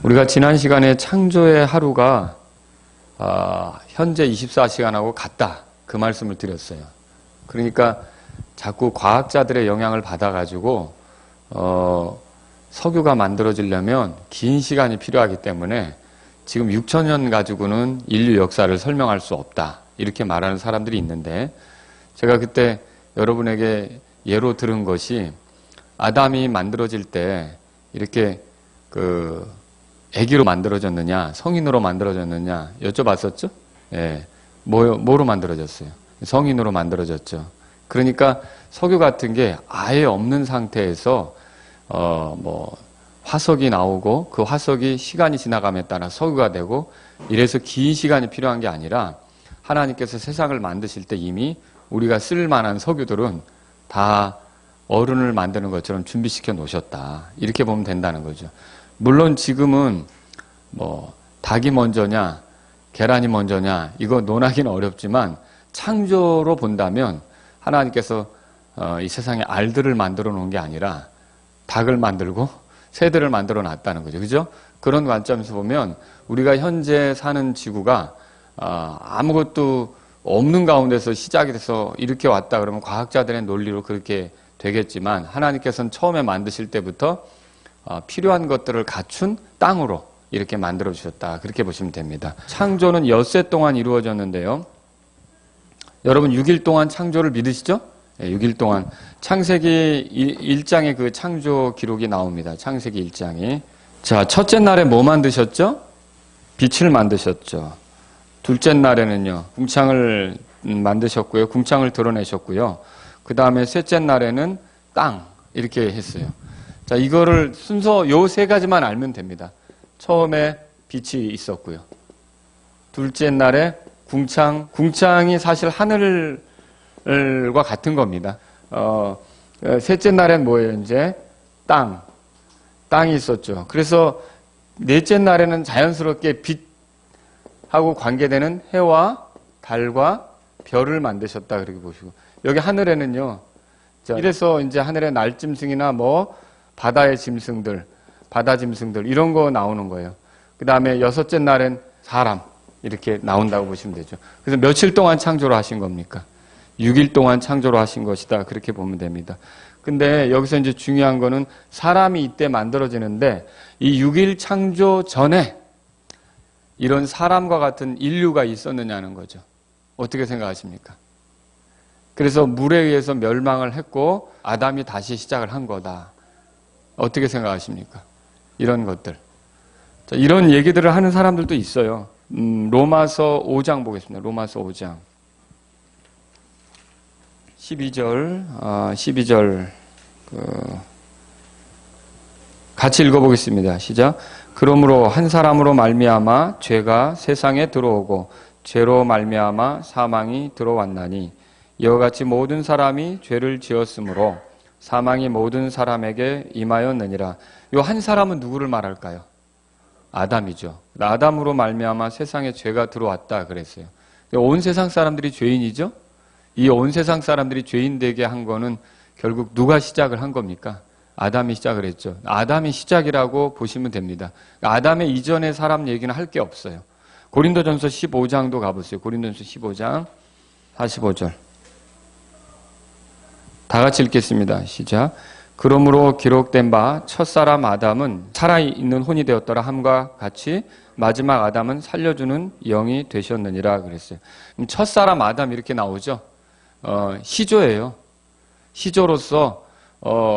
우리가 지난 시간에 창조의 하루가 현재 24시간하고 같다. 그 말씀을 드렸어요. 그러니까 자꾸 과학자들의 영향을 받아가지고 석유가 만들어지려면 긴 시간이 필요하기 때문에 지금 6천년 가지고는 인류 역사를 설명할 수 없다. 이렇게 말하는 사람들이 있는데 제가 그때 여러분에게 예로 들은 것이 아담이 만들어질 때 이렇게 아기로 만들어졌느냐 성인으로 만들어졌느냐 여쭤봤었죠? 예, 뭐로 만들어졌어요? 성인으로 만들어졌죠. 그러니까 석유 같은 게 아예 없는 상태에서 화석이 나오고 그 화석이 시간이 지나감에 따라 석유가 되고 이래서 긴 시간이 필요한 게 아니라 하나님께서 세상을 만드실 때 이미 우리가 쓸 만한 석유들은 다 어른을 만드는 것처럼 준비시켜 놓으셨다. 이렇게 보면 된다는 거죠. 물론 지금은 닭이 먼저냐 계란이 먼저냐 이거 논하기는 어렵지만 창조로 본다면 하나님께서 이 세상에 알들을 만들어 놓은 게 아니라 닭을 만들고 새들을 만들어 놨다는 거죠. 그죠? 그런 관점에서 보면 우리가 현재 사는 지구가 아무것도 없는 가운데서 시작이 돼서 이렇게 왔다 그러면 과학자들의 논리로 그렇게 되겠지만 하나님께서는 처음에 만드실 때부터 필요한 것들을 갖춘 땅으로 이렇게 만들어 주셨다. 그렇게 보시면 됩니다. 창조는 엿새 동안 이루어졌는데요. 여러분 6일 동안 창조를 믿으시죠? 네, 6일 동안 창세기 1장에 그 창조 기록이 나옵니다. 창세기 1장이. 자, 첫째 날에 뭐 만드셨죠? 빛을 만드셨죠. 둘째 날에는요. 궁창을 만드셨고요. 궁창을 드러내셨고요. 그 다음에 셋째 날에는 땅 이렇게 했어요. 자, 이거를 순서 요 세 가지만 알면 됩니다. 처음에 빛이 있었고요. 둘째 날에 궁창이 사실 하늘과 같은 겁니다. 셋째 날엔 뭐예요? 이제 땅이 있었죠. 그래서 넷째 날에는 자연스럽게 빛하고 관계되는 해와 달과 별을 만드셨다 그렇게 보시고 여기 하늘에는요. 자, 이래서 이제 하늘의 날짐승이나 바다의 짐승들, 바다 짐승들 이런 거 나오는 거예요. 그 다음에 여섯째 날엔 사람 이렇게 나온다고 보시면 되죠. 그래서 며칠 동안 창조를 하신 겁니까? 6일 동안 창조를 하신 것이다. 그렇게 보면 됩니다. 근데 여기서 이제 중요한 거는 사람이 이때 만들어지는데 이 6일 창조 전에 이런 사람과 같은 인류가 있었느냐는 거죠. 어떻게 생각하십니까? 그래서 물에 의해서 멸망을 했고 아담이 다시 시작을 한 거다. 어떻게 생각하십니까? 이런 것들. 자, 이런 얘기들을 하는 사람들도 있어요. 로마서 5장 보겠습니다. 로마서 5장. 12절. 같이 읽어보겠습니다. 시작. 그러므로 한 사람으로 말미암아 죄가 세상에 들어오고 죄로 말미암아 사망이 들어왔나니 이와 같이 모든 사람이 죄를 지었으므로 사망이 모든 사람에게 임하였느니라. 요 한 사람은 누구를 말할까요? 아담이죠. 아담으로 말미암아 세상에 죄가 들어왔다 그랬어요. 온 세상 사람들이 죄인이죠. 이 온 세상 사람들이 죄인 되게 한 거는 결국 누가 시작을 한 겁니까? 아담이 시작을 했죠. 아담이 시작이라고 보시면 됩니다. 아담의 이전의 사람 얘기는 할 게 없어요. 고린도전서 15장도 가보세요. 고린도전서 15장 45절. 다 같이 읽겠습니다. 시작. 그러므로 기록된 바 첫사람 아담은 살아있는 혼이 되었더라 함과 같이 마지막 아담은 살려주는 영이 되셨느니라 그랬어요. 첫사람 아담 이렇게 나오죠. 시조예요. 시조로서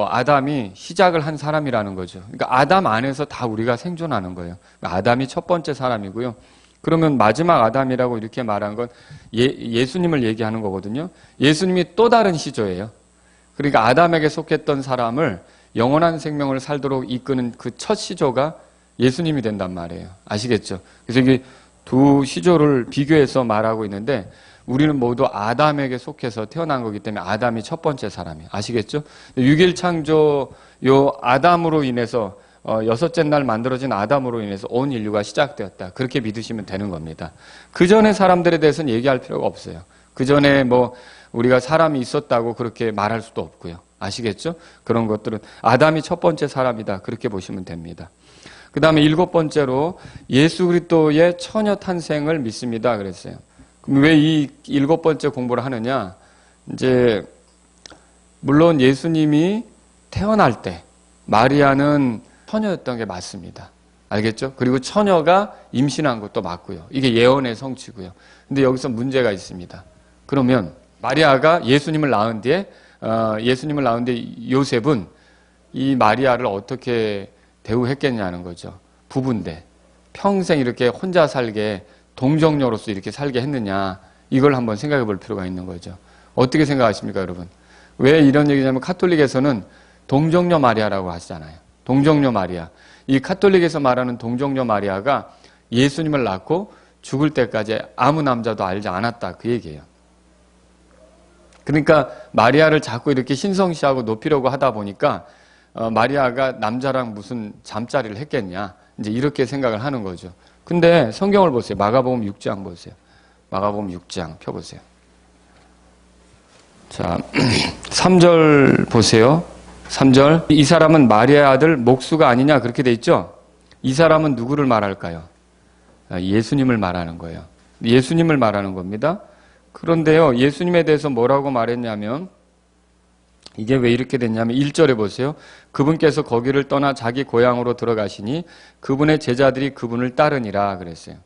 아담이 시작을 한 사람이라는 거죠. 그러니까 아담 안에서 다 우리가 생존하는 거예요. 그러니까 아담이 첫 번째 사람이고요. 그러면 마지막 아담이라고 이렇게 말한 건 예수님을 얘기하는 거거든요. 예수님이 또 다른 시조예요. 그러니까 아담에게 속했던 사람을 영원한 생명을 살도록 이끄는 그 첫 시조가 예수님이 된단 말이에요. 아시겠죠? 그래서 이게 두 시조를 비교해서 말하고 있는데 우리는 모두 아담에게 속해서 태어난 거기 때문에 아담이 첫 번째 사람이에요. 아시겠죠? 6일 창조 요 아담으로 인해서 여섯째 날 만들어진 아담으로 인해서 온 인류가 시작되었다. 그렇게 믿으시면 되는 겁니다. 그 전에 사람들에 대해서는 얘기할 필요가 없어요. 그 전에 우리가 사람이 있었다고 그렇게 말할 수도 없고요. 아시겠죠? 그런 것들은 아담이 첫 번째 사람이다. 그렇게 보시면 됩니다. 그 다음에 7번째로 예수 그리스도의 처녀 탄생을 믿습니다. 그랬어요. 그럼 왜 이 7번째 공부를 하느냐? 이제 물론 예수님이 태어날 때 마리아는 처녀였던 게 맞습니다. 알겠죠? 그리고 처녀가 임신한 것도 맞고요. 이게 예언의 성취고요. 근데 여기서 문제가 있습니다. 그러면 마리아가 예수님을 낳은 뒤에 요셉은 이 마리아를 어떻게 대우했겠냐는 거죠. 부부인데 평생 이렇게 혼자 살게 동정녀로서 이렇게 살게 했느냐, 이걸 한번 생각해 볼 필요가 있는 거죠. 어떻게 생각하십니까, 여러분? 왜 이런 얘기냐면 카톨릭에서는 동정녀 마리아라고 하시잖아요. 동정녀 마리아. 이 카톨릭에서 말하는 동정녀 마리아가 예수님을 낳고 죽을 때까지 아무 남자도 알지 않았다, 그 얘기예요. 그러니까 마리아를 자꾸 이렇게 신성시하고 높이려고 하다 보니까 마리아가 남자랑 무슨 잠자리를 했겠냐, 이제 이렇게 생각을 하는 거죠. 근데 성경을 보세요. 마가복음 6장 보세요. 마가복음 6장 펴보세요. 자, 3절 보세요. 3절. 이 사람은 마리아의 아들 목수가 아니냐, 그렇게 돼 있죠? 이 사람은 누구를 말할까요? 예수님을 말하는 거예요. 예수님을 말하는 겁니다. 그런데요, 예수님에 대해서 뭐라고 말했냐면, 이게 왜 이렇게 됐냐면 1절에 보세요. 그분께서 거기를 떠나 자기 고향으로 들어가시니 그분의 제자들이 그분을 따르니라 그랬어요.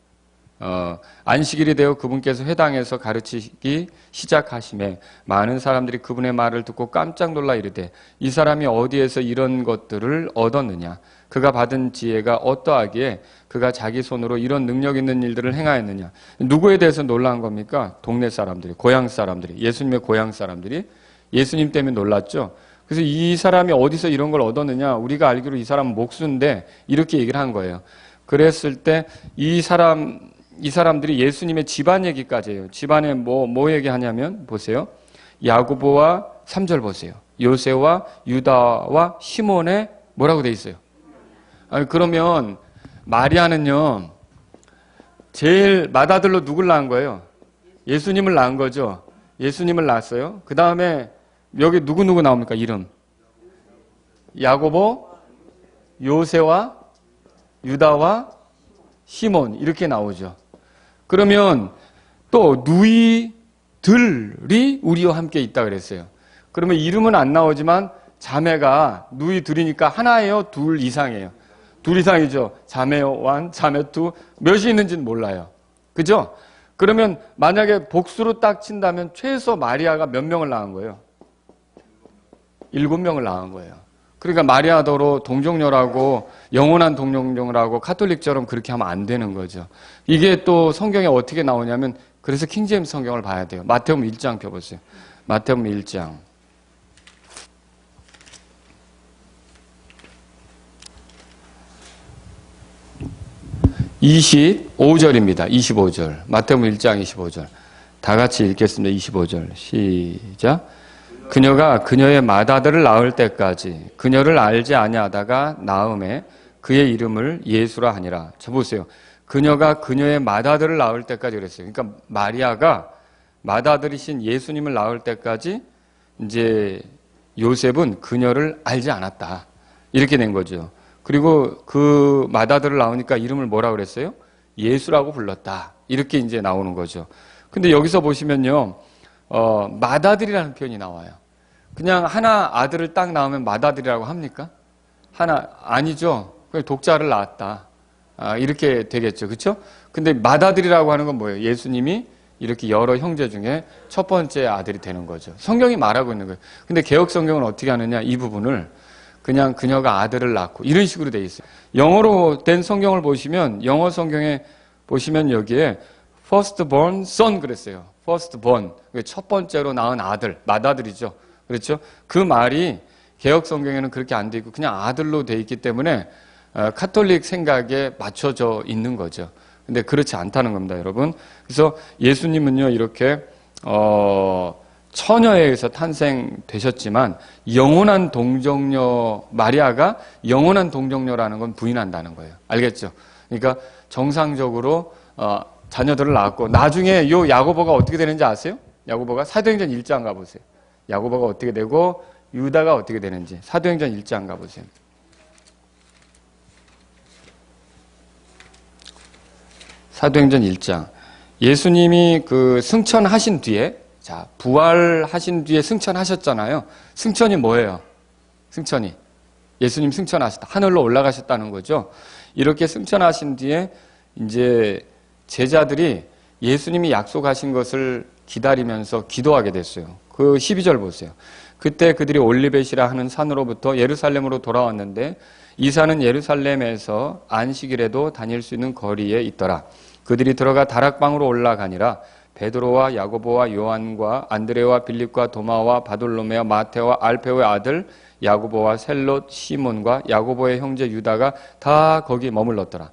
안식일이 되어 그분께서 회당에서 가르치기 시작하심에 많은 사람들이 그분의 말을 듣고 깜짝 놀라 이르되 이 사람이 어디에서 이런 것들을 얻었느냐, 그가 받은 지혜가 어떠하기에 그가 자기 손으로 이런 능력 있는 일들을 행하였느냐. 누구에 대해서 놀란 겁니까? 동네 사람들이, 고향 사람들이, 예수님의 고향 사람들이 예수님 때문에 놀랐죠. 그래서 이 사람이 어디서 이런 걸 얻었느냐, 우리가 알기로 이 사람은 목수인데, 이렇게 얘기를 한 거예요. 그랬을 때 이 사람들이 예수님의 집안 얘기까지 해요. 집안에 뭐 얘기하냐면 보세요. 야고보와 3절 보세요. 요새와 유다와 시몬의 뭐라고 돼 있어요? 아니, 그러면 마리아는요, 제일 맏아들로 누굴 낳은 거예요? 예수님을 낳은 거죠. 예수님을 낳았어요. 그 다음에 여기 누구 나옵니까? 이름. 야고보, 요새와 유다와 시몬, 이렇게 나오죠. 그러면 또 누이들이 우리와 함께 있다 그랬어요. 그러면 이름은 안 나오지만 자매가 누이들이니까 하나예요? 둘 이상이에요? 둘 이상이죠. 자매 1, 자매 2, 몇이 있는지는 몰라요. 그죠? 그러면 만약에 복수로 딱 친다면 최소 마리아가 몇 명을 낳은 거예요? 7명을 낳은 거예요. 그러니까 마리아더러 동정녀라고, 영원한 동정녀라고 카톨릭처럼 그렇게 하면 안 되는 거죠. 이게 또 성경에 어떻게 나오냐면, 그래서 킹제임스 성경을 봐야 돼요. 마태복음 1장 펴보세요. 마태복음 1장. 25절입니다. 25절. 마태복음 1장 25절. 다 같이 읽겠습니다. 25절. 시작. 그녀가 그녀의 맏아들을 낳을 때까지 그녀를 알지 아니하다가 낳음에 그의 이름을 예수라 하니라. 저 보세요. 그녀가 그녀의 맏아들을 낳을 때까지 그랬어요. 그러니까 마리아가 맏아들이신 예수님을 낳을 때까지 이제 요셉은 그녀를 알지 않았다. 이렇게 된 거죠. 그리고 그 맏아들을 낳으니까 이름을 뭐라 그랬어요? 예수라고 불렀다. 이렇게 이제 나오는 거죠. 근데 여기서 보시면요, 맏아들이라는 표현이 나와요. 그냥 하나 아들을 딱 낳으면 맏아들이라고 합니까? 하나, 아니죠. 그냥 독자를 낳았다. 이렇게 되겠죠. 그렇죠? 근데 맏아들이라고 하는 건 뭐예요? 예수님이 이렇게 여러 형제 중에 첫 번째 아들이 되는 거죠. 성경이 말하고 있는 거예요. 근데 개혁 성경은 어떻게 하느냐? 이 부분을 그냥 그녀가 아들을 낳고 이런 식으로 돼 있어요. 영어로 된 성경을 보시면, 영어 성경에 보시면 여기에 firstborn son 그랬어요. firstborn, 첫 번째로 낳은 아들, 맏아들이죠. 그렇죠? 그 말이 개혁 성경에는 그렇게 안 돼 있고 그냥 아들로 돼 있기 때문에 카톨릭 생각에 맞춰져 있는 거죠. 근데 그렇지 않다는 겁니다, 여러분. 그래서 예수님은요, 이렇게 처녀에 의해서 탄생되셨지만 영원한 동정녀, 마리아가 영원한 동정녀라는 건 부인한다는 거예요. 알겠죠? 그러니까 정상적으로 자녀들을 낳았고, 나중에 요 야고보가 어떻게 되는지 아세요? 야고보가 사도행전 1장 가보세요. 야고보가 어떻게 되고 유다가 어떻게 되는지 사도행전 1장 가보세요. 사도행전 1장. 예수님이 그 승천하신 뒤에, 자, 부활하신 뒤에 승천하셨잖아요. 승천이 뭐예요? 승천이. 예수님 승천하셨다. 하늘로 올라가셨다는 거죠. 이렇게 승천하신 뒤에 이제 제자들이 예수님이 약속하신 것을 기다리면서 기도하게 됐어요. 그 12절 보세요. 그때 그들이 올리벳이라 하는 산으로부터 예루살렘으로 돌아왔는데 이 산은 예루살렘에서 안식일에도 다닐 수 있는 거리에 있더라. 그들이 들어가 다락방으로 올라가니라. 베드로와 야고보와 요한과 안드레와 빌립과 도마와 바돌로메와 마테와 알페오의 아들 야고보와 셀롯 시몬과 야고보의 형제 유다가 다 거기 머물렀더라.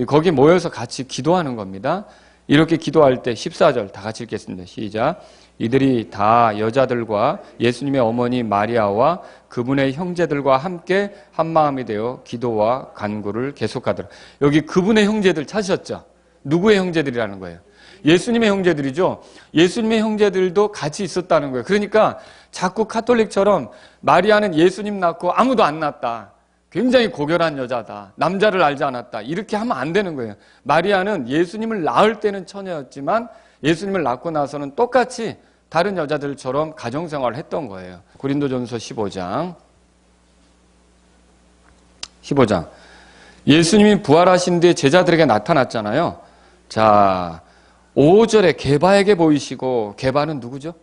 거기 모여서 같이 기도하는 겁니다. 이렇게 기도할 때 14절 다 같이 읽겠습니다. 시작. 이들이 다 여자들과 예수님의 어머니 마리아와 그분의 형제들과 함께 한마음이 되어 기도와 간구를 계속하더라. 여기 그분의 형제들 찾으셨죠? 누구의 형제들이라는 거예요? 예수님의 형제들이죠. 예수님의 형제들도 같이 있었다는 거예요. 그러니까 자꾸 카톨릭처럼 마리아는 예수님 낳고 아무도 안 낳았다. 굉장히 고결한 여자다. 남자를 알지 않았다. 이렇게 하면 안 되는 거예요. 마리아는 예수님을 낳을 때는 처녀였지만 예수님을 낳고 나서는 똑같이 다른 여자들처럼 가정생활을 했던 거예요. 고린도전서 15장. 예수님이 부활하신 뒤에 제자들에게 나타났잖아요. 자, 5절에 게바에게 보이시고, 게바는 누구죠?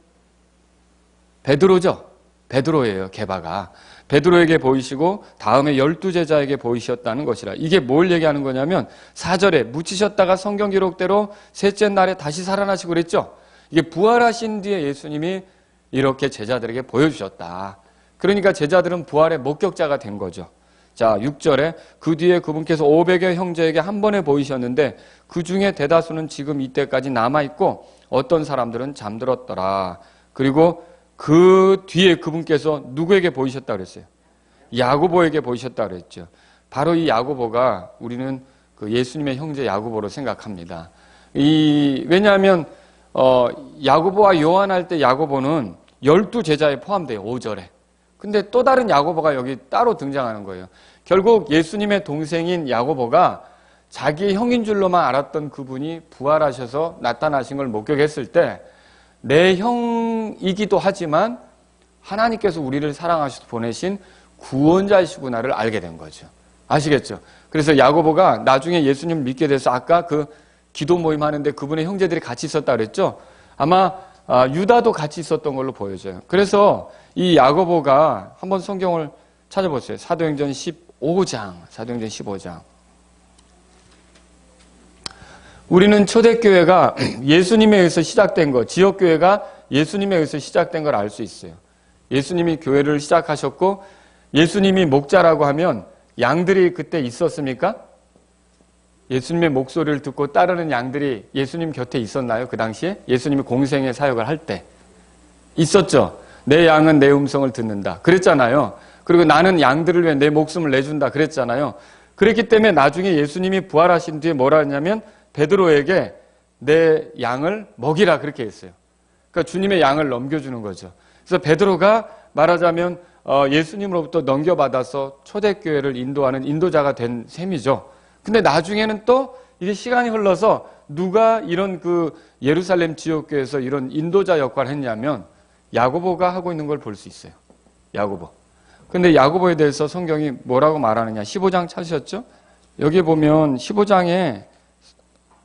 베드로죠? 베드로예요, 게바가. 베드로에게 보이시고 다음에 12제자에게 보이셨다는 것이라. 이게 뭘 얘기하는 거냐면 4절에 묻히셨다가 성경 기록대로 셋째 날에 다시 살아나시고 그랬죠. 이게 부활하신 뒤에 예수님이 이렇게 제자들에게 보여주셨다. 그러니까 제자들은 부활의 목격자가 된 거죠. 자, 6절에 그 뒤에 그분께서 500여 형제에게 한 번에 보이셨는데 그 중에 대다수는 지금 이때까지 남아있고 어떤 사람들은 잠들었더라. 그리고 그 뒤에 그분께서 누구에게 보이셨다 그랬어요? 야고보에게 보이셨다 그랬죠. 바로 이 야고보가 우리는 그 예수님의 형제 야고보로 생각합니다. 왜냐하면 야고보와 요한 할 때 야고보는 12제자에 포함돼요. 5절에. 근데 또 다른 야고보가 여기 따로 등장하는 거예요. 결국 예수님의 동생인 야고보가 자기 형인 줄로만 알았던 그분이 부활하셔서 나타나신 걸 목격했을 때 내 형이기도 하지만 하나님께서 우리를 사랑하셔서 보내신 구원자이시구나를 알게 된 거죠. 아시겠죠? 그래서 야고보가 나중에 예수님을 믿게 돼서 아까 그 기도 모임 하는데 그분의 형제들이 같이 있었다 그랬죠? 아마 유다도 같이 있었던 걸로 보여져요. 그래서 이 야고보가 한번 성경을 찾아보세요. 사도행전 15장. 우리는 초대교회가 예수님에 의해서 시작된 거, 지역교회가 예수님에 의해서 시작된 걸 알 수 있어요. 예수님이 교회를 시작하셨고 예수님이 목자라고 하면 양들이 그때 있었습니까? 예수님의 목소리를 듣고 따르는 양들이 예수님 곁에 있었나요? 그 당시에? 예수님이 공생의 사역을 할 때. 있었죠. 내 양은 내 음성을 듣는다. 그랬잖아요. 그리고 나는 양들을 위해 내 목숨을 내준다. 그랬잖아요. 그랬기 때문에 나중에 예수님이 부활하신 뒤에 뭐라 했냐면 베드로에게 내 양을 먹이라 그렇게 했어요. 그러니까 주님의 양을 넘겨주는 거죠. 그래서 베드로가 말하자면 예수님으로부터 넘겨받아서 초대교회를 인도하는 인도자가 된 셈이죠. 근데 나중에는 또 이게 시간이 흘러서 누가 이런 그 예루살렘 지역교회에서 이런 인도자 역할을 했냐면 야고보가 하고 있는 걸 볼 수 있어요. 야고보. 근데 야고보에 대해서 성경이 뭐라고 말하느냐. 15장 찾으셨죠? 여기 보면 15장에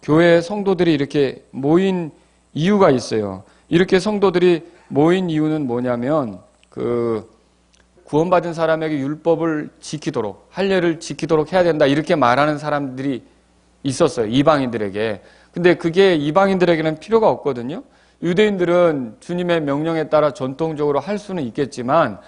교회 성도들이 이렇게 모인 이유가 있어요. 이렇게 성도들이 모인 이유는 뭐냐면 그 구원받은 사람에게 율법을 지키도록 할례를 지키도록 해야 된다 이렇게 말하는 사람들이 있었어요. 이방인들에게. 근데 그게 이방인들에게는 필요가 없거든요. 유대인들은 주님의 명령에 따라 전통적으로 할 수는 있겠지만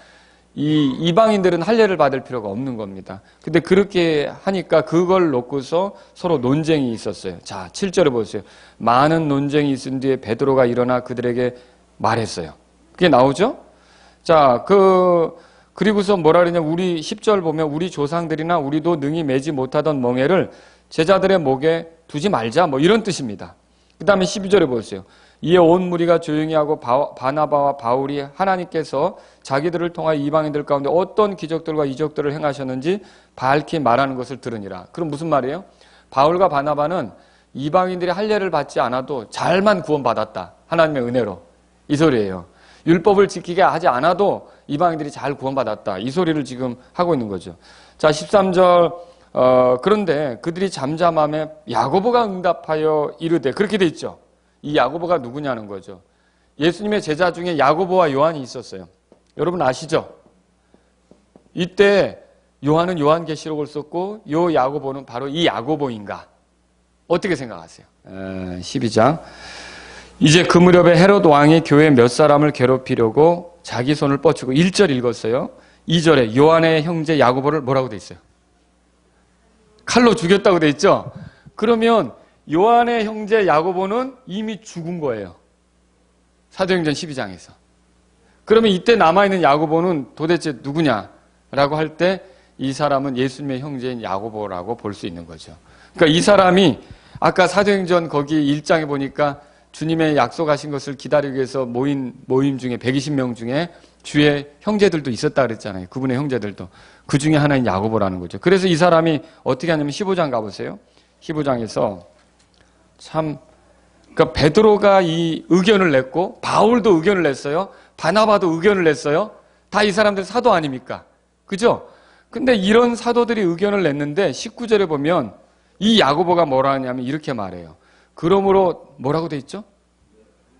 이 이방인들은 할례를 받을 필요가 없는 겁니다. 근데 그렇게 하니까 그걸 놓고서 서로 논쟁이 있었어요. 자, 7절에 보세요. 많은 논쟁이 있은 뒤에 베드로가 일어나 그들에게 말했어요. 그게 나오죠? 자, 그리고서 뭐라 그러냐. 우리 10절 보면 우리 조상들이나 우리도 능히 매지 못하던 멍에를 제자들의 목에 두지 말자. 뭐 이런 뜻입니다. 그 다음에 12절에 보세요. 이에 온 무리가 조용히 하고 바나바와 바울이 하나님께서 자기들을 통하여 이방인들 가운데 어떤 기적들과 이적들을 행하셨는지 밝히 말하는 것을 들으니라. 그럼 무슨 말이에요? 바울과 바나바는 이방인들이 할례를 받지 않아도 잘만 구원받았다. 하나님의 은혜로. 이 소리예요. 율법을 지키게 하지 않아도 이방인들이 잘 구원받았다. 이 소리를 지금 하고 있는 거죠. 자, 13절 그런데 그들이 잠잠함에 야고보가 응답하여 이르되, 그렇게 돼 있죠. 이 야고보가 누구냐는 거죠. 예수님의 제자 중에 야고보와 요한이 있었어요. 여러분 아시죠? 이때 요한은 요한계시록을 썼고 요 야고보는 바로 이 야고보인가? 어떻게 생각하세요? 12장. 이제 그 무렵에 헤롯 왕이 교회 몇 사람을 괴롭히려고 자기 손을 뻗치고 1절 읽었어요. 2절에 요한의 형제 야고보를 뭐라고 돼 있어요? 칼로 죽였다고 돼 있죠? 그러면 요한의 형제 야고보는 이미 죽은 거예요. 사도행전 12장에서. 그러면 이때 남아있는 야고보는 도대체 누구냐라고 할 때 이 사람은 예수님의 형제인 야고보라고 볼 수 있는 거죠. 그러니까 이 사람이 아까 사도행전 거기 1장에 보니까 주님의 약속하신 것을 기다리기 위해서 모임 중에 120명 중에 주의 형제들도 있었다 그랬잖아요. 그분의 형제들도. 그 중에 하나인 야고보라는 거죠. 그래서 이 사람이 어떻게 하냐면 15장 가보세요. 15장에서 그러니까 베드로가 이 의견을 냈고 바울도 의견을 냈어요. 바나바도 의견을 냈어요. 다 이 사람들 사도 아닙니까? 그죠? 근데 이런 사도들이 의견을 냈는데 19절에 보면 이 야고보가 뭐라 하냐면 이렇게 말해요. 그러므로 뭐라고 돼 있죠?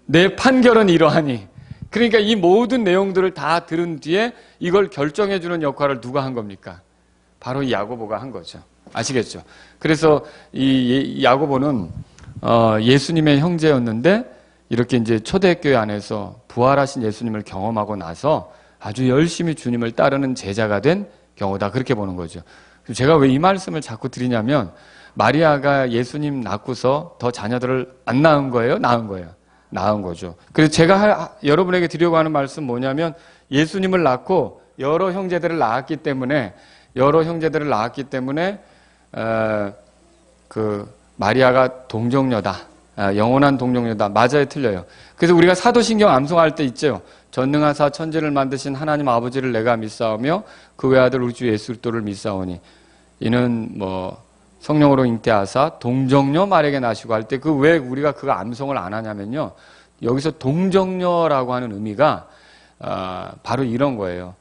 내 판결은 이러하니. 그러니까 이 모든 내용들을 다 들은 뒤에 이걸 결정해 주는 역할을 누가 한 겁니까? 바로 이 야고보가 한 거죠. 아시겠죠? 그래서 이 야고보는 예수님의 형제였는데 이렇게 이제 초대교회 안에서 부활하신 예수님을 경험하고 나서 아주 열심히 주님을 따르는 제자가 된 경우다. 그렇게 보는 거죠. 제가 왜 이 말씀을 자꾸 드리냐면 마리아가 예수님 낳고서 더 자녀들을 안 낳은 거예요? 낳은 거예요? 낳은 거죠. 그래서 제가 여러분에게 드리려고 하는 말씀 뭐냐면 예수님을 낳고 여러 형제들을 낳았기 때문에 그 마리아가 동정녀다. 영원한 동정녀다. 맞아요, 틀려요. 그래서 우리가 사도신경 암송할 때 있죠. 전능하사 천지를 만드신 하나님 아버지를 내가 믿사오며 그 외아들 우리 주 예수 그리스도를 믿사오니 이는 뭐 성령으로 잉태하사 동정녀 말에게 나시고 할 때 그 왜 우리가 그거 암송을 안 하냐면요. 여기서 동정녀라고 하는 의미가 바로 이런 거예요.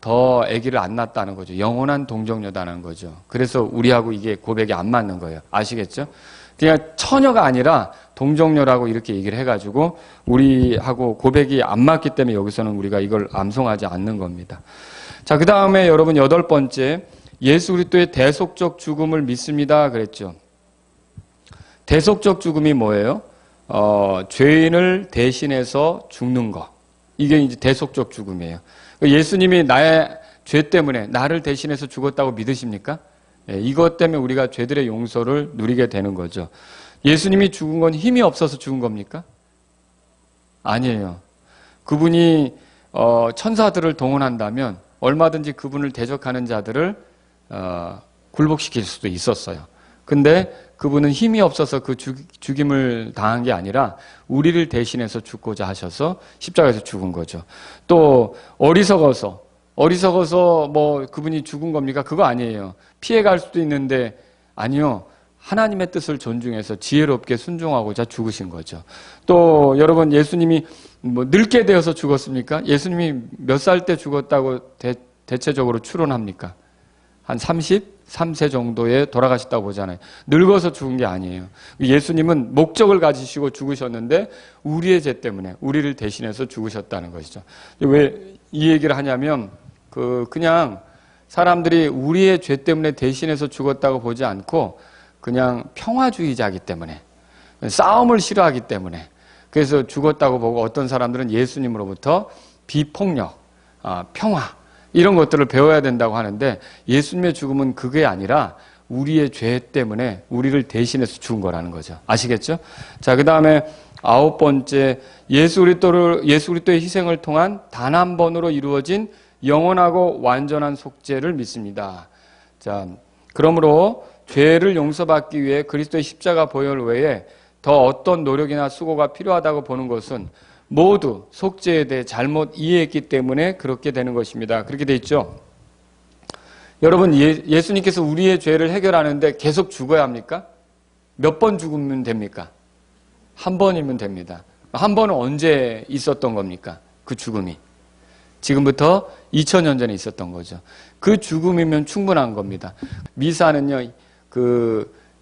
더 아기를 안 낳았다는 거죠. 영원한 동정녀다는 거죠. 그래서 우리하고 이게 고백이 안 맞는 거예요. 아시겠죠? 그냥 처녀가 아니라 동정녀라고 이렇게 얘기를 해가지고 우리하고 고백이 안 맞기 때문에 여기서는 우리가 이걸 암송하지 않는 겁니다. 자, 그 다음에 여러분 8번째, 예수 그리스도의 대속적 죽음을 믿습니다 그랬죠. 대속적 죽음이 뭐예요? 죄인을 대신해서 죽는 거. 이게 이제 대속적 죽음이에요. 예수님이 나의 죄 때문에 나를 대신해서 죽었다고 믿으십니까? 이것 때문에 우리가 죄들의 용서를 누리게 되는 거죠. 예수님이 죽은 건 힘이 없어서 죽은 겁니까? 아니에요. 그분이 천사들을 동원한다면 얼마든지 그분을 대적하는 자들을 굴복시킬 수도 있었어요. 근데 그분은 힘이 없어서 그 죽임을 당한 게 아니라 우리를 대신해서 죽고자 하셔서 십자가에서 죽은 거죠. 또 어리석어서 뭐 그분이 죽은 겁니까? 그거 아니에요. 피해갈 수도 있는데 아니요. 하나님의 뜻을 존중해서 지혜롭게 순종하고자 죽으신 거죠. 또 여러분 예수님이 뭐 늙게 되어서 죽었습니까? 예수님이 몇 살 때 죽었다고 대체적으로 추론합니까? 한 33세 정도에 돌아가셨다고 보잖아요. 늙어서 죽은 게 아니에요. 예수님은 목적을 가지시고 죽으셨는데 우리의 죄 때문에 우리를 대신해서 죽으셨다는 것이죠. 왜 이 얘기를 하냐면 그냥 사람들이 우리의 죄 때문에 대신해서 죽었다고 보지 않고 그냥 평화주의자이기 때문에 싸움을 싫어하기 때문에 그래서 죽었다고 보고 어떤 사람들은 예수님으로부터 비폭력, 평화 이런 것들을 배워야 된다고 하는데 예수님의 죽음은 그게 아니라 우리의 죄 때문에 우리를 대신해서 죽은 거라는 거죠. 아시겠죠? 자, 그 다음에 9번째, 예수 그리스도의 희생을 통한 단 한 번으로 이루어진 영원하고 완전한 속죄를 믿습니다. 자, 그러므로 죄를 용서받기 위해 그리스도의 십자가 보혈 외에 더 어떤 노력이나 수고가 필요하다고 보는 것은 모두 속죄에 대해 잘못 이해했기 때문에 그렇게 되는 것입니다. 그렇게 돼 있죠. 여러분 예수님께서 우리의 죄를 해결하는데 계속 죽어야 합니까? 몇 번 죽으면 됩니까? 한 번이면 됩니다. 한 번은 언제 있었던 겁니까? 그 죽음이. 지금부터 2000년 전에 있었던 거죠. 그 죽음이면 충분한 겁니다. 미사는요,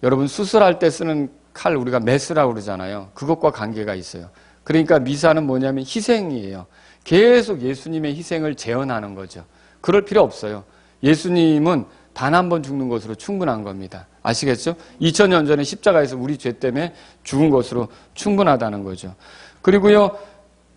여러분 수술할 때 쓰는 칼 우리가 메스라고 그러잖아요. 그것과 관계가 있어요. 그러니까 미사는 뭐냐면 희생이에요. 계속 예수님의 희생을 재현하는 거죠. 그럴 필요 없어요. 예수님은 단 한 번 죽는 것으로 충분한 겁니다. 아시겠죠? 2000년 전에 십자가에서 우리 죄 때문에 죽은 것으로 충분하다는 거죠. 그리고요,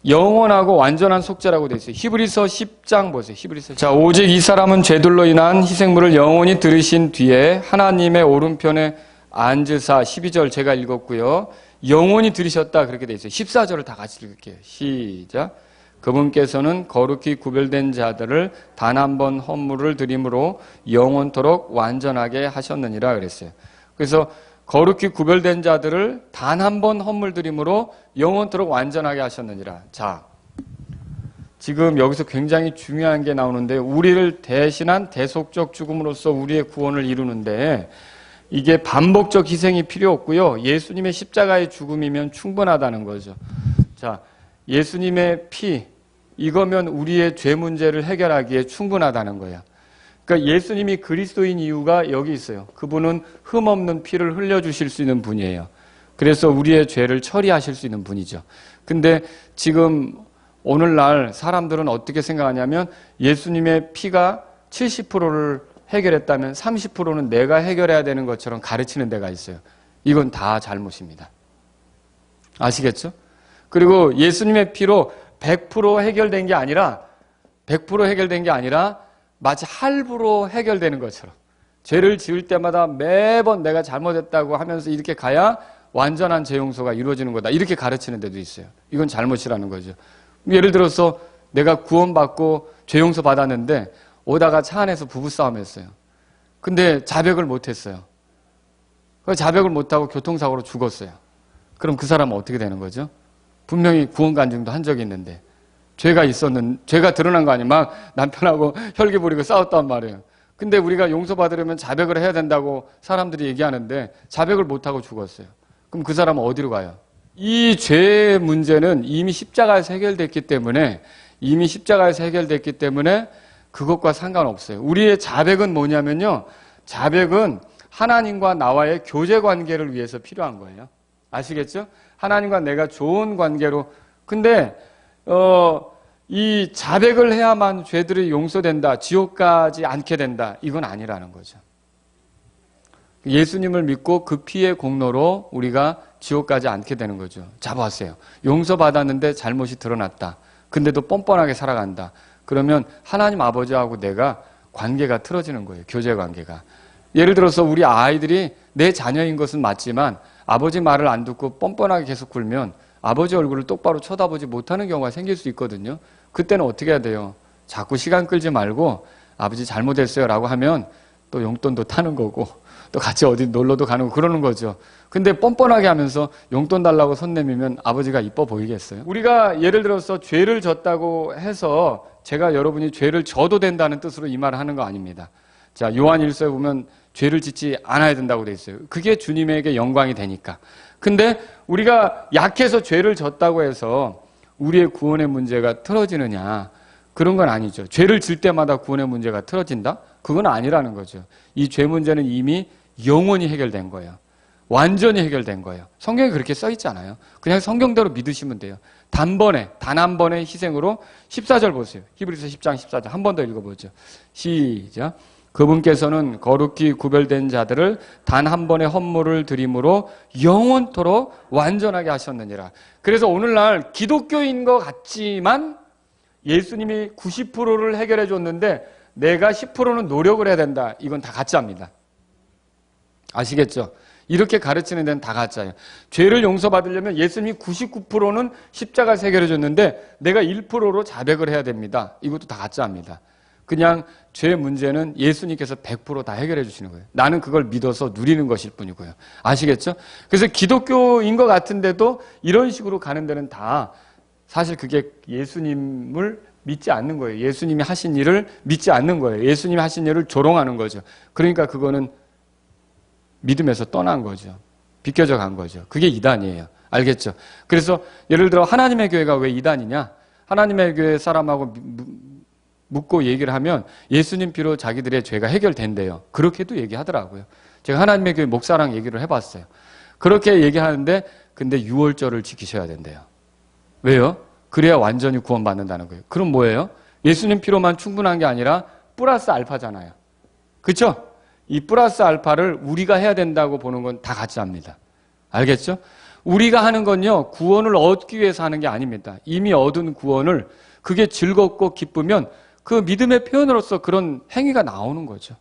영원하고 완전한 속죄라고 되어 있어요. 히브리서 10장 보세요. 히브리서. 자, 오직 이 사람은 죄들로 인한 희생물을 영원히 들으신 뒤에 하나님의 오른편에 앉으사 12절 제가 읽었고요. 영원히 들으셨다 그렇게 되어 있어요. 14절을 다 같이 읽을게요. 시작. 그분께서는 거룩히 구별된 자들을 단 한 번 헌물을 드림으로 영원토록 완전하게 하셨느니라 그랬어요. 그래서 거룩히 구별된 자들을 단 한 번 헌물 드림으로 영원토록 완전하게 하셨느니라. 자, 지금 여기서 굉장히 중요한 게 나오는데 우리를 대신한 대속적 죽음으로써 우리의 구원을 이루는데 이게 반복적 희생이 필요 없고요. 예수님의 십자가의 죽음이면 충분하다는 거죠. 자, 예수님의 피, 이거면 우리의 죄 문제를 해결하기에 충분하다는 거예요. 그러니까 예수님이 그리스도인 이유가 여기 있어요. 그분은 흠없는 피를 흘려주실 수 있는 분이에요. 그래서 우리의 죄를 처리하실 수 있는 분이죠. 근데 지금 오늘날 사람들은 어떻게 생각하냐면 예수님의 피가 70%를 해결했다면 30%는 내가 해결해야 되는 것처럼 가르치는 데가 있어요. 이건 다 잘못입니다. 아시겠죠? 그리고 예수님의 피로 100% 해결된 게 아니라 100% 해결된 게 아니라 마치 할부로 해결되는 것처럼 죄를 지을 때마다 매번 내가 잘못했다고 하면서 이렇게 가야 완전한 죄 용서가 이루어지는 거다. 이렇게 가르치는 데도 있어요. 이건 잘못이라는 거죠. 예를 들어서 내가 구원받고 죄 용서 받았는데 오다가 차 안에서 부부싸움 했어요. 근데 자백을 못했어요. 자백을 못하고 교통사고로 죽었어요. 그럼 그 사람은 어떻게 되는 거죠? 분명히 구원간증도 한 적이 있는데 죄가 드러난 거 아니에요. 막 남편하고 혈기 부리고 싸웠단 말이에요. 근데 우리가 용서받으려면 자백을 해야 된다고 사람들이 얘기하는데 자백을 못하고 죽었어요. 그럼 그 사람은 어디로 가요? 이 죄의 문제는 이미 십자가에서 해결됐기 때문에 그것과 상관없어요. 우리의 자백은 뭐냐면요. 자백은 하나님과 나와의 교제 관계를 위해서 필요한 거예요. 아시겠죠? 하나님과 내가 좋은 관계로. 근데 이 자백을 해야만 죄들이 용서된다, 지옥 가지 않게 된다, 이건 아니라는 거죠. 예수님을 믿고 그 피의 공로로 우리가 지옥 가지 않게 되는 거죠. 자, 보세요. 용서받았는데 잘못이 드러났다. 근데도 뻔뻔하게 살아간다. 그러면 하나님 아버지하고 내가 관계가 틀어지는 거예요. 교제 관계가. 예를 들어서 우리 아이들이 내 자녀인 것은 맞지만 아버지 말을 안 듣고 뻔뻔하게 계속 굴면 아버지 얼굴을 똑바로 쳐다보지 못하는 경우가 생길 수 있거든요. 그때는 어떻게 해야 돼요? 자꾸 시간 끌지 말고 아버지 잘못했어요 라고 하면 또 용돈도 타는 거고 또 같이 어디 놀러도 가는 거 그러는 거죠. 근데 뻔뻔하게 하면서 용돈 달라고 손 내밀면 아버지가 이뻐 보이겠어요? 우리가 예를 들어서 죄를 졌다고 해서 제가 여러분이 죄를 져도 된다는 뜻으로 이 말을 하는 거 아닙니다. 자, 요한 1서에 보면 죄를 짓지 않아야 된다고 돼 있어요. 그게 주님에게 영광이 되니까. 근데 우리가 약해서 죄를 졌다고 해서 우리의 구원의 문제가 틀어지느냐? 그런 건 아니죠. 죄를 질 때마다 구원의 문제가 틀어진다? 그건 아니라는 거죠. 이 죄 문제는 이미 영원히 해결된 거예요. 완전히 해결된 거예요. 성경에 그렇게 써 있잖아요. 그냥 성경대로 믿으시면 돼요. 단 한 번의 희생으로 14절 보세요. 히브리서 10장 14절 한 번 더 읽어보죠. 시작. 그분께서는 거룩히 구별된 자들을 단 한 번의 헌물을 드림으로 영원토록 완전하게 하셨느니라. 그래서 오늘날 기독교인 것 같지만 예수님이 90%를 해결해 줬는데 내가 10%는 노력을 해야 된다. 이건 다 가짜입니다. 아시겠죠? 이렇게 가르치는 데는 다 가짜예요. 죄를 용서받으려면 예수님이 99%는 십자가에서 해결해 줬는데 내가 1%로 자백을 해야 됩니다. 이것도 다 가짜입니다. 그냥 죄 문제는 예수님께서 100% 다 해결해 주시는 거예요. 나는 그걸 믿어서 누리는 것일 뿐이고요. 아시겠죠? 그래서 기독교인 것 같은데도 이런 식으로 가는 데는 다 사실 그게 예수님을 믿지 않는 거예요. 예수님이 하신 일을 믿지 않는 거예요. 예수님이 하신 일을 조롱하는 거죠. 그러니까 그거는 믿음에서 떠난 거죠. 비껴져 간 거죠. 그게 이단이에요. 알겠죠? 그래서 예를 들어 하나님의 교회가 왜 이단이냐? 하나님의 교회 사람하고 묻고 얘기를 하면 예수님 피로 자기들의 죄가 해결된대요. 그렇게도 얘기하더라고요. 제가 하나님의 교회 목사랑 얘기를 해봤어요. 그렇게 얘기하는데 근데 유월절을 지키셔야 된대요. 왜요? 그래야 완전히 구원받는다는 거예요. 그럼 뭐예요? 예수님 피로만 충분한 게 아니라 플러스 알파잖아요. 그렇죠? 이 플러스 알파를 우리가 해야 된다고 보는 건 다 가짜입니다. 알겠죠? 우리가 하는 건요, 구원을 얻기 위해서 하는 게 아닙니다. 이미 얻은 구원을 그게 즐겁고 기쁘면 그 믿음의 표현으로서 그런 행위가 나오는 거죠.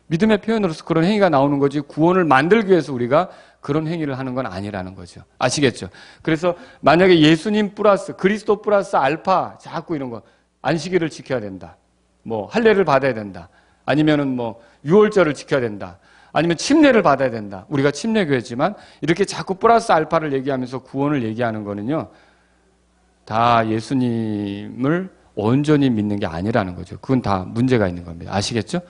믿음의 표현으로서 그런 행위가 나오는 거지 구원을 만들기 위해서 우리가 그런 행위를 하는 건 아니라는 거죠. 아시겠죠? 그래서 만약에 예수님 플러스 그리스도 플러스 알파 자꾸 이런 거 안식일을 지켜야 된다. 뭐 할례를 받아야 된다. 아니면은 뭐 유월절을 지켜야 된다. 아니면 침례를 받아야 된다. 우리가 침례교회지만 이렇게 자꾸 플러스 알파를 얘기하면서 구원을 얘기하는 거는요. 다 예수님을 온전히 믿는 게 아니라는 거죠. 그건 다 문제가 있는 겁니다. 아시겠죠?